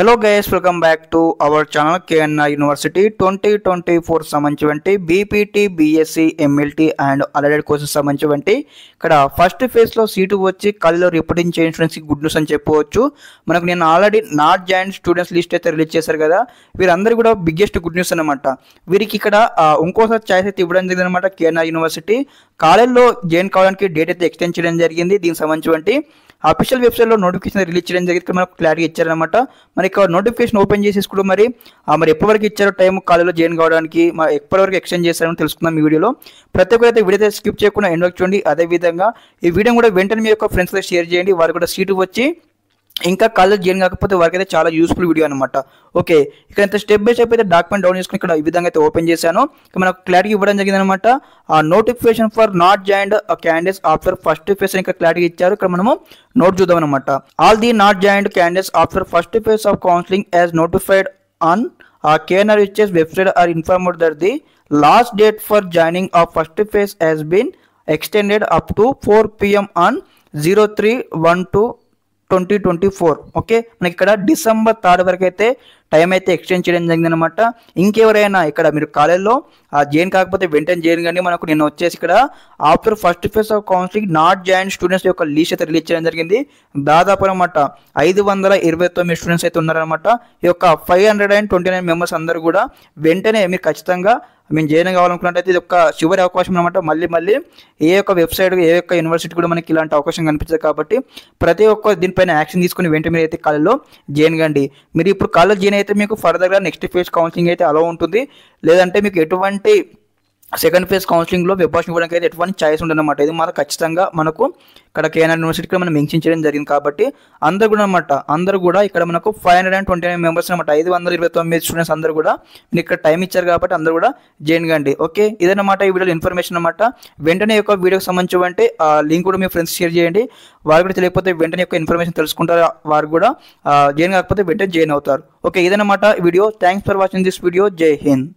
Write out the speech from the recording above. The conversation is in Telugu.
Hello guys, welcome back to our channel KNR University 2024 సంబంధించి BPT BSc MLT and allied courses సంబంధించి ఇక్కడ ఫస్ట్ ఫేజ్ లో సీటు వచ్చి కాలేజీలో రిపోర్టింగ్ చేసిన స్టూడెంట్స్ కి గుడ్ న్యూస్ అని చెప్పవచ్చు. మనకు నేను already not join students list అయితే రిలీజ్ చేశారు కదా, వీరందరూ కూడా బిగ్గెస్ట్ గుడ్ న్యూస్ అనమాట. వీరికి ఇక్కడ ఇంకోసారి ఛాయిస్ అయితే ఇవ్వడం జరిగింది అనమాట. కేఎన్ఆర్ యూనివర్సిటీ కాలేజీలో జాయిన్ కావడానికి డేట్ అయితే ఎక్స్టెండ్ చేయడం జరిగింది. దీనికి సంబంధించి అఫీషియల్ వెబ్సైట్లో నోటిఫికేషన్ రిలీజ్ చేయడం జరిగింది. మనకు క్లారిటీ ఇచ్చారనమాట. మరి ఇక్కడ నోటిఫికేషన్ ఓపెన్ చేసేసుకుంటూ మరి ఎప్పటివరకు ఇచ్చారో టైం కాలేజీలో జాయిన్ కావడానికి, మరి ఎప్పటివరకు ఎక్స్టెండ్ చేశారని తెలుసుకుందాం ఈ వీడియోలో. ప్రతి ఒక్కరైతే వీడియో అయితే స్కిప్ చేయకుండా ఎండ్ వరకు చూడండి. అదేవిధంగా ఈ వీడియో కూడా వెంటనే మీ యొక్క ఫ్రెండ్స్తో షేర్ చేయండి. వారు కూడా సీటు వచ్చి ఇంకా కాలేజ్ జాయిన్ కాకపోతే వారికి అయితే చాలా యూస్ఫుల్ వీడియో అనమాట. ఓకే, ఇక్కడ అయితే స్టెప్ బై స్టెప్ అయితే డాక్యుమెంట్ డౌన్ చేసుకుని ఇక్కడ ఈ విధంగా అయితే ఓపెన్ చేశాను. మనకు క్లారిటీ ఇవ్వడం జరిగింది అనమాట. Notification for not joined candidates after first phase ఇక్కడ క్లారిటీ ఇచ్చారు. ఇక్కడ మనము నోట్ చూద్దాం అనమాట. All the not joined candidates after first phase of counselling as notified on KNR website are informed that the last date for joining of first phase has been extended up to 4 PM on 03/12/2024. Okay, మనకి ఇక్కడ డిసెంబర్ 3 వరకు అయితే టైం అయితే ఎక్స్టెండ్ చేయడం జరిగింది అనమాట. ఇంకెవరైనా ఇక్కడ మీరు కాలేజ్లో జాయిన్ కాకపోతే వెంటనే జాయిన్ కానీ మనకు నేను వచ్చేసి ఇక్కడ after first phase of counselling not join students యొక్క లిస్ట్ అయితే రిలీజ్ చేయడం జరిగింది. దాదాపు అనమాట 529 స్టూడెంట్స్ అయితే ఉన్నారనమాట. ఈ యొక్క 529 మెంబర్స్ అందరూ కూడా వెంటనే మీరు ఖచ్చితంగా మేము జాయిన్ కావాలనుకున్నట్టయితే ఇది ఒక చివరి అవకాశం అనమాట. మళ్ళీ ఏ యొక్క వెబ్సైట్ ఏ యొక్క యూనివర్సిటీ కూడా మనకి ఇలాంటి అవకాశం కనిపిస్తుంది. కాబట్టి ప్రతి ఒక్క దీనిపైన యాక్షన్ తీసుకుని వెంటనే మీరు అయితే కాలేజ్లో జాయిన్ కండి. మీరు ఇప్పుడు కాలేజ్ జాయిన్ అయితే మీకు ఫర్దర్గా నెక్స్ట్ ఫేజ్ కౌన్సిలింగ్ అయితే అలా ఉంటుంది. లేదంటే మీకు ఎటువంటి సెకండ్ ఫేజ్ కౌన్సిలింగ్లో వెబ్ ఆప్షన్ ఇవ్వడానికి అయితే ఎటువంటి ఛాయిస్ ఉండదన్నమాట. ఇది మాకు ఖచ్చితంగా మనకు ఇక్కడ కేఎన్ఆర్ యూనివర్సిటీకి మనం మెన్షన్ చేయడం జరిగింది. కాబట్టి అందరూ కూడా ఇక్కడ మనకు 529 మెంబర్స్ అనమాట. 529 స్టూడెంట్స్ అందరూ కూడా మీరు ఇక్కడ టైం ఇచ్చారు కాబట్టి అందరూ కూడా జాయిన్ కండి. ఓకే, ఇదన్నమాట ఈ వీడియోలో ఇన్ఫర్మేషన్ అనమాట. వెంటనే యొక్క వీడియోకి సంబంధించి లింక్ కూడా మీ ఫ్రెండ్స్ షేర్ చేయండి. వారు కూడా తెలియకపోతే వెంటనే యొక్క ఇన్ఫర్మేషన్ తెలుసుకుంటారు. వారు కూడా జాయిన్ కాకపోతే వెంటనే జాయిన్ అవుతారు. ఓకే, ఇదన్నమాట video. Thanks for watching this video. జై హింద్.